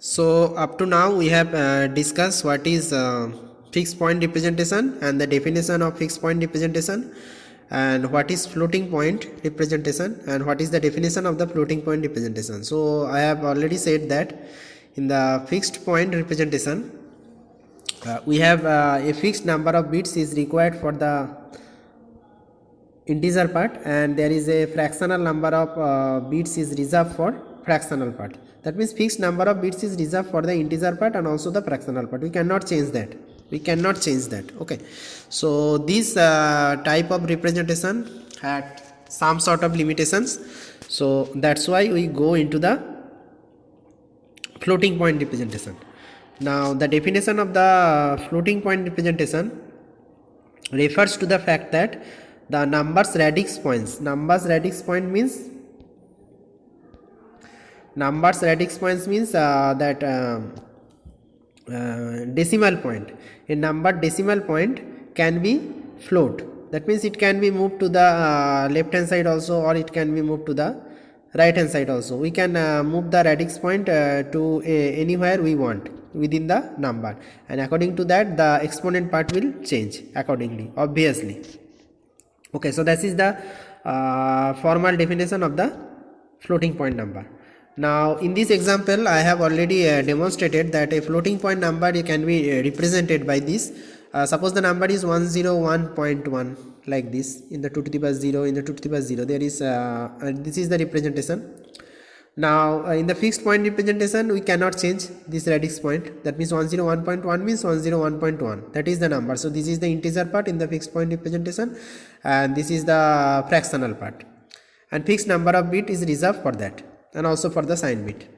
So up to now we have discussed what is fixed point representation and the definition of fixed point representation, and what is floating point representation, and what is the definition of the floating point representation. So I have already said that in the fixed point representation we have a fixed number of bits is required for the integer part, and there is a fractional number of bits is reserved for fractional part. That means fixed number of bits is reserved for the integer part and also the fractional part. We cannot change that. Okay, so this type of representation had some sort of limitations, so that's why we go into the floating point representation. Now the definition of the floating point representation refers to the fact that the numbers radix points means that decimal point, a number decimal point can be float. That means it can be moved to the left hand side also, or it can be moved to the right hand side also. We can move the radix point to anywhere we want within the number, and according to that the exponent part will change accordingly, obviously. Okay, so this is the formal definition of the floating point number. Now in this example I have already demonstrated that a floating point number can be represented by this. Suppose the number is 101.1, like this, in the 2 to the power 0, in the 2 to the power 0 there is this is the representation. Now in the fixed point representation we cannot change this radix point. That means 101.1 means 101.1, that is the number. So this is the integer part in the fixed point representation, and this is the fractional part, and fixed number of bit is reserved for that, and also for the sign bit.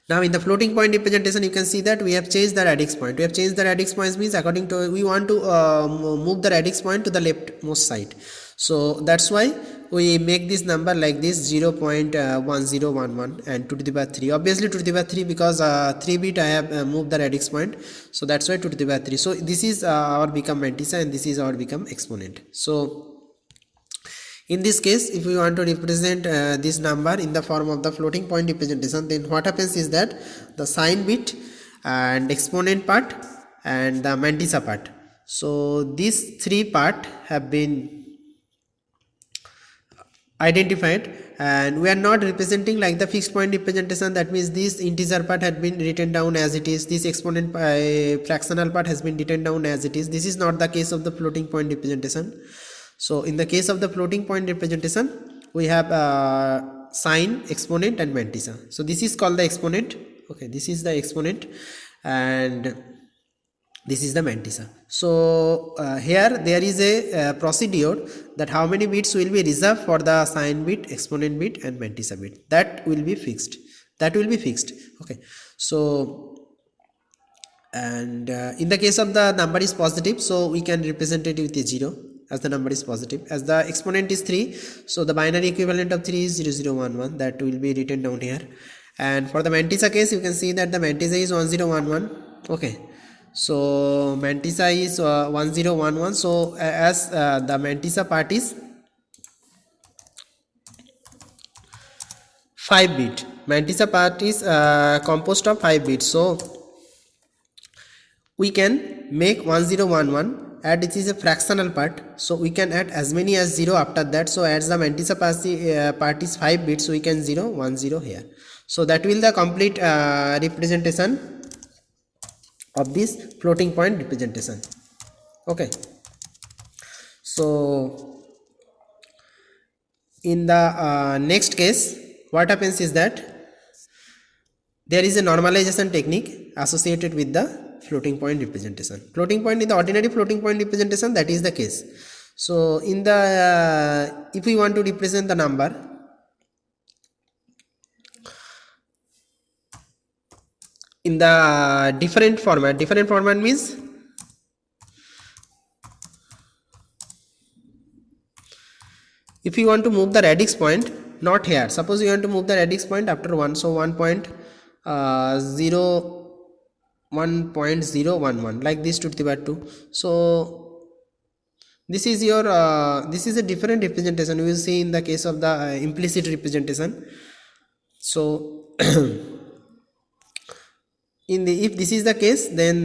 Now in the floating point representation you can see that we have changed the radix point. We have changed the radix points means according to we want to move the radix point to the leftmost side. So that's why we make this number like this, 0.1011 and 2 to the power 3. Obviously 2 to the power 3 because 3 bit I have moved the radix point, so that's why 2 to the power 3. So this is our become mantissa, and this is our become exponent. So in this case if we want to represent this number in the form of the floating point representation, then what happens is that the sign bit and exponent part and the mantissa part, so these three part have been identified, and we are not representing like the fixed point representation. That means this integer part had been written down as it is, this exponent fractional part has been written down as it is. This is not the case of the floating point representation. So in the case of the floating point representation we have sign, exponent and mantissa. So this is called the exponent. Okay, this is the exponent and this is the mantissa. So here there is a procedure that how many bits will be reserved for the sign bit, exponent bit and mantissa bit. That will be fixed. Okay, so and in the case of the number is positive, so we can represent it with a 0 as the number is positive. As the exponent is 3, so the binary equivalent of 3 is 0011, that will be written down here. And for the mantissa case you can see that the mantissa is 1011. Okay, so mantissa is 1011. So as the mantissa part is 5 bit, mantissa part is composed of 5 bits, so we can make 1011, and this is a fractional part, so we can add as many as 0 after that. So as the mantissa part is 5 bits, so we can 0 1 0 here. So that will the complete representation of this floating point representation. Okay, so in the next case what happens is that there is a normalization technique associated with the floating point representation. Floating point in the ordinary floating point representation, that is the case. So in the if we want to represent the number in the different format means if you want to move the radix point, not here, suppose you want to move the radix point after 1, so 1.011 like this to the power 2. So this is your this is a different representation we will see in the case of the implicit representation. So if this is the case, then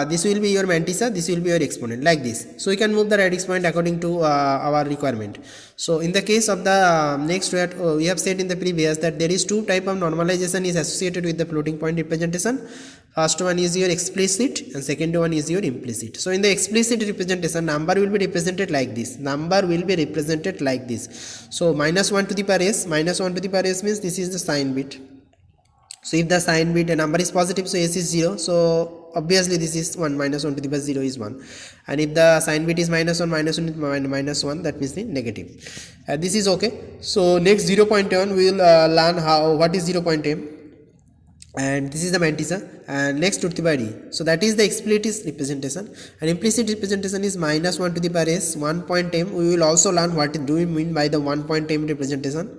this will be your mantissa, this will be your exponent, like this. So we can move the radix point according to our requirement. So in the case of the next, we have said in the previous that there is two type of normalization is associated with the floating point representation. First one is your explicit and second one is your implicit. So in the explicit representation, number will be represented like this. Number will be represented like this. So minus 1 to the power s, minus 1 to the power s means this is the sign bit. So if the sign bit a number is positive, so s is 0, so obviously this is 1, minus 1 to the power 0 is 1. And if the sign bit is minus 1, minus 1, that means the negative. This is okay. So next 0.1 we will learn what is 0.m, and this is the mantissa, and next to the power e. So that is the explicit representation, and implicit representation is minus 1 to the power s 1.m. We will also learn what do we mean by the 1.m representation.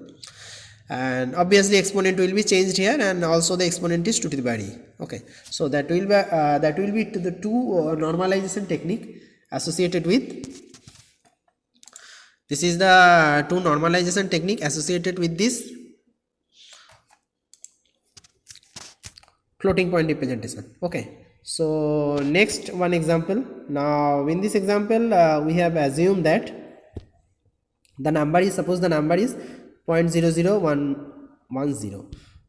And obviously exponent will be changed here, and also the exponent is 2 to the power e. Okay, so that will be to the two normalization technique associated with. This is the two normalization technique associated with this floating point representation. Okay, so next one example. Now in this example we have assumed that the number is, suppose the number is 0.00110.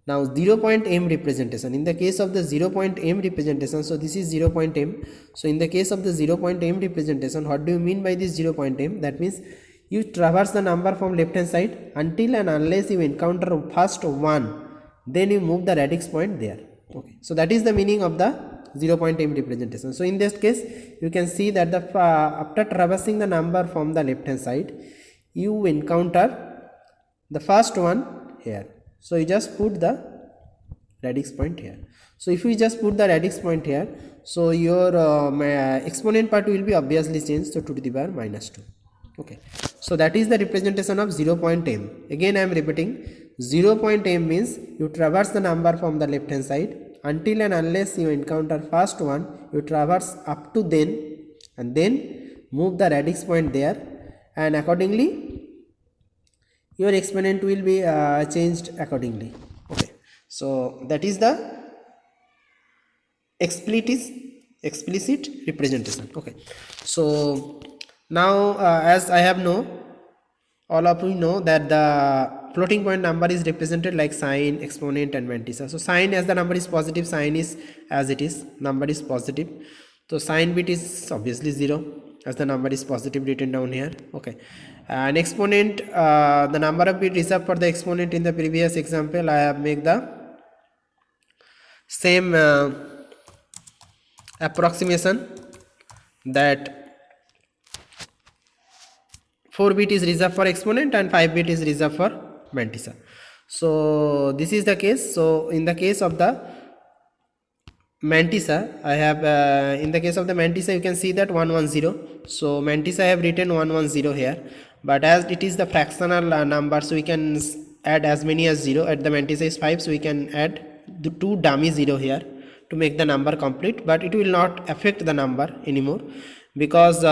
Now 0.m representation, in the case of the 0.m representation, so this is 0.m. so in the case of the 0.m representation, what do you mean by this 0.m? That means you traverse the number from left hand side until and unless you encounter first 1, then you move the radix point there. Okay, so that is the meaning of the 0.m representation. So in this case you can see that the after traversing the number from the left hand side, you encounter the first one here, so you just put the radix point here. So if you just put the radix point here, so your exponent part will be obviously changed to 2 to the power minus 2. Okay, so that is the representation of 0.m. Again I am repeating, 0.m means you traverse the number from the left hand side until and unless you encounter first one, you traverse up to then, and then move the radix point there, and accordingly your exponent will be changed accordingly. Okay, so that is the explicit representation. Okay, so now as I have all of you know that the floating point number is represented like sign, exponent and mantissa. So sign, as the number is positive, sign is as it is, number is positive, so sign bit is obviously 0 as the number is positive written down here. Okay, and exponent, the number of bit reserved for the exponent in the previous example I have made the same approximation, that 4 bit is reserved for exponent and 5 bit is reserved for mantissa. So this is the case. So in the case of the mantissa, I have in the case of the mantissa you can see that 110. So mantissa I have written 110 here, but as it is the fractional number, so we can add as many as 0. At the mantissa is 5, so we can add the 2 dummy 0 here to make the number complete, but it will not affect the number anymore because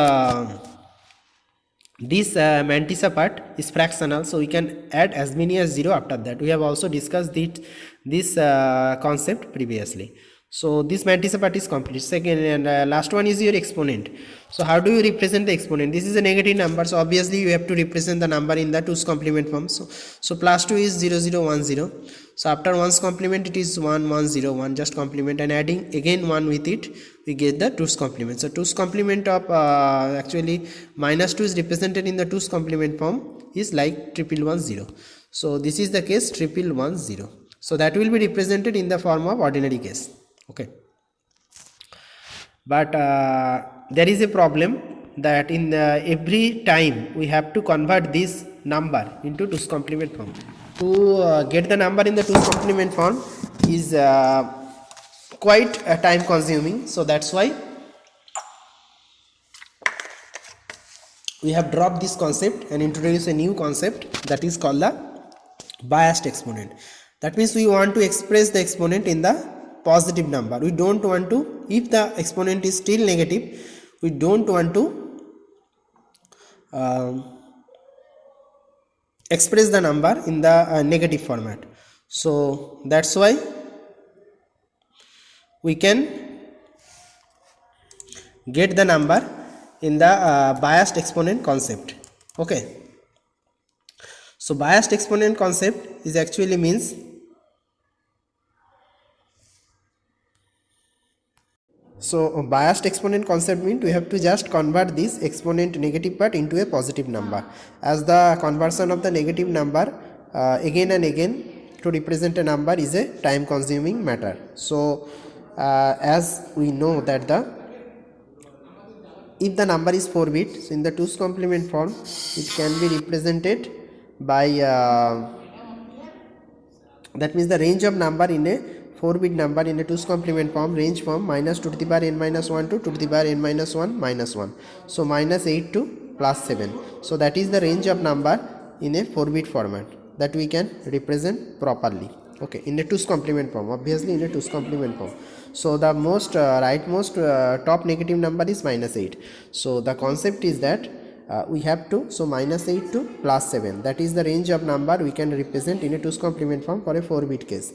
this mantissa part is fractional, so we can add as many as 0 after that. We have also discussed this concept previously. So this mantissa part is complete. Second and last one is your exponent. So how do you represent the exponent? This is a negative number, so obviously you have to represent the number in the 2's complement form. So plus 2 is 0010. So after 1's complement it is 1101, just complement, and adding again 1 with it we get the 2's complement. So 2's complement of actually minus 2 is represented in the 2's complement form is like 1110. So this is the case 1110. So that will be represented in the form of ordinary case. Okay, but there is a problem that in every time we have to convert this number into 2's complement form. To get the number in the 2's complement form is quite time consuming, so that's why we have dropped this concept and introduced a new concept that is called the biased exponent. That means we want to express the exponent in the positive number. We don't want to, if the exponent is still negative, we don't want to express the number in the negative format. So that's why we can get the number in the biased exponent concept. Okay, so biased exponent concept is actually means, so biased exponent concept means we have to just convert this exponent negative part into a positive number, as the conversion of the negative number again and again to represent a number is a time consuming matter. So as we know that if the number is 4 bit, so in the 2's complement form it can be represented by that means the range of number in a 4 bit number in a 2's complement form range from minus 2 to the power n minus 1 to 2 to the power n minus 1 minus 1. So minus 8 to plus 7. So that is the range of number in a 4 bit format that we can represent properly. Okay, in a 2's complement form, obviously in a 2's complement form. So the most rightmost top negative number is minus 8. So the concept is that we have to, so minus 8 to plus 7, that is the range of number we can represent in a 2's complement form for a 4 bit case.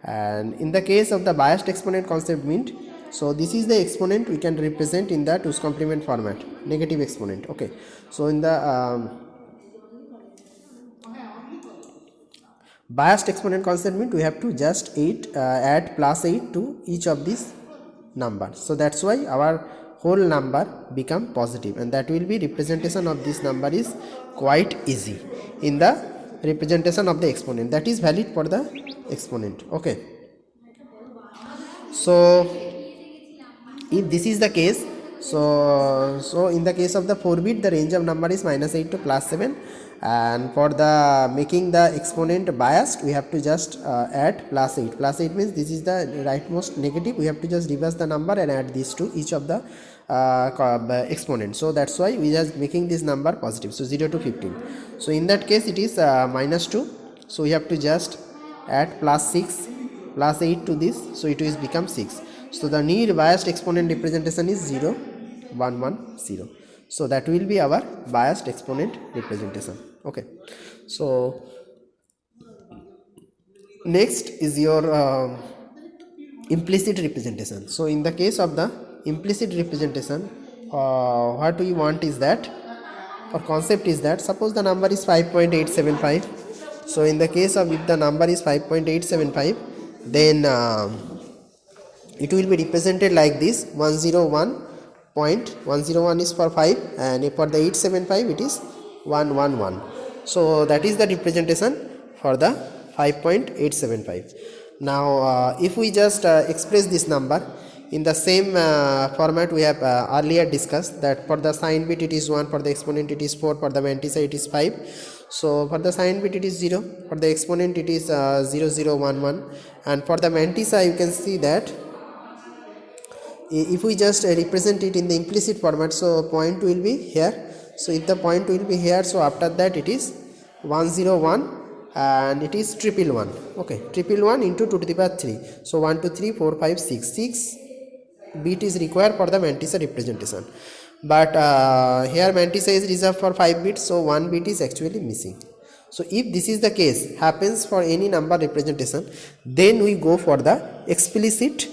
And in the case of the biased exponent concept means, so this is the exponent we can represent in the 2's complement format, negative exponent. Okay, so in the biased exponent concept means we have to just add plus 8 to each of these numbers. So that's why our whole number become positive, and that will be representation of this number is quite easy in the representation of the exponent, that is valid for the exponent. Okay, so if this is the case, so in the case of the 4 bit the range of number is minus 8 to plus 7, and for the making the exponent biased we have to just add plus 8. Plus 8 means this is the rightmost negative, we have to just reverse the number and add these to each of the exponent. So that's why we just making this number positive, so 0 to 15. So in that case it is minus 2, so we have to just add plus 6 plus 8 to this, so it is become 6. So the near biased exponent representation is 0 1 1 0. So that will be our biased exponent representation. Okay, so next is your implicit representation. So in the case of the implicit representation, what we want is that, or concept is that, suppose the number is 5.875. so in the case of if the number is 5.875, then it will be represented like this: 101.101 is for 5, and for the 875 it is 111. So that is the representation for the 5.875. Now if we just express this number in the same format we have earlier discussed, that for the sign bit it is 1, for the exponent it is 4, for the mantissa it is 5. So for the sign bit it is 0, for the exponent it is 0011, and for the mantissa you can see that if we just represent it in the implicit format, so point will be here. So if the point will be here, so after that it is 101 and it is 111. Okay, 111 into 2 to the power 3. So 1 2 3 4 5 6 6 bit is required for the mantissa representation, but here mantissa is reserved for 5 bits, so 1 bit is actually missing. So if this is the case happens for any number representation, then we go for the implicit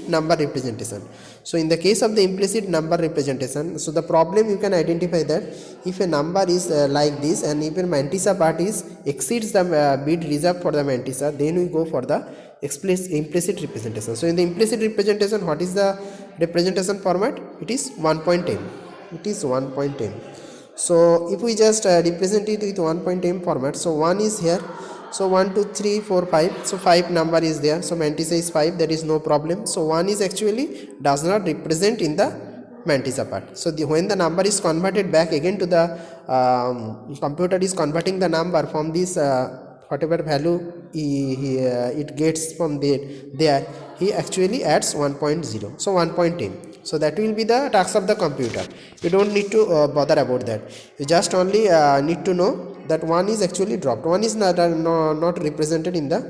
number representation. So in the case of the implicit number representation, so the problem you can identify that if a number is like this, and if a mantissa part is exceeds the bit reserved for the mantissa, then we go for the implicit representation. So in the implicit representation, what is the representation format? It is 1.10. It is 1.10. So if we just represent it with 1.10 format, so 1 is here, so 1 2 3 4 5, so 5 number is there, so mantissa is 5, there is no problem. So 1 is actually does not represent in the mantissa part. So when the number is converted back again to the computer is converting the number from this whatever value it gets from there he actually adds 1.0, so 1.10. So that will be the task of the computer. You don't need to bother about that. You just only need to know that 1 is actually dropped. 1 is not represented in the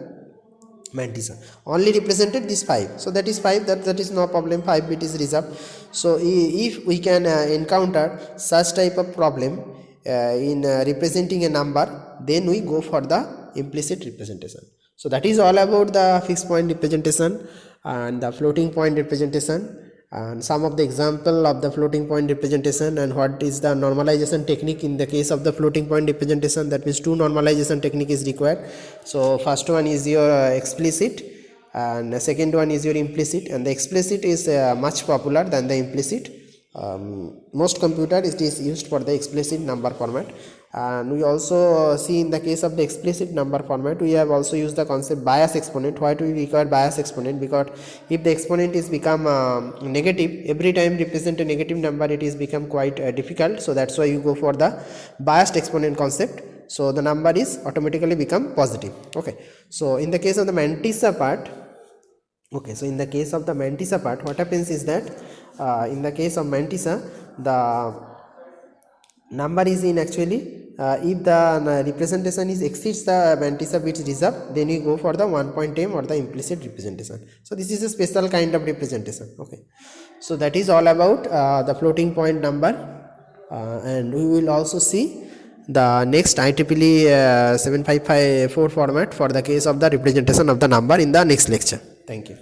mantissa, only represented this 5. So that is 5, that is no problem, 5 bit is reserved. So if we can encounter such type of problem in representing a number, then we go for the implicit representation. So that is all about the fixed point representation. and the floating point representation, and some of the example of the floating point representation, and what is the normalization technique in the case of the floating point representation. That means two normalization technique is required. So first one is your explicit, and the second one is your implicit, and the explicit is much popular than the implicit. Most computer it is used for the explicit number format, and we also see in the case of the explicit number format we have also used the concept bias exponent. Why do we require bias exponent? Because if the exponent is become negative, every time represent a negative number, it is become quite difficult. So that's why you go for the biased exponent concept, so the number is automatically become positive. Okay, so in the case of the mantissa part, what happens is that in the case of mantissa, the number is in actually if the representation is exceeds the mantissa bits reserved, then you go for the 1.m or the implicit representation. So this is a special kind of representation. Okay, so that is all about the floating point number, and we will also see the next IEEE 7554 format for the case of the representation of the number in the next lecture. Thank you.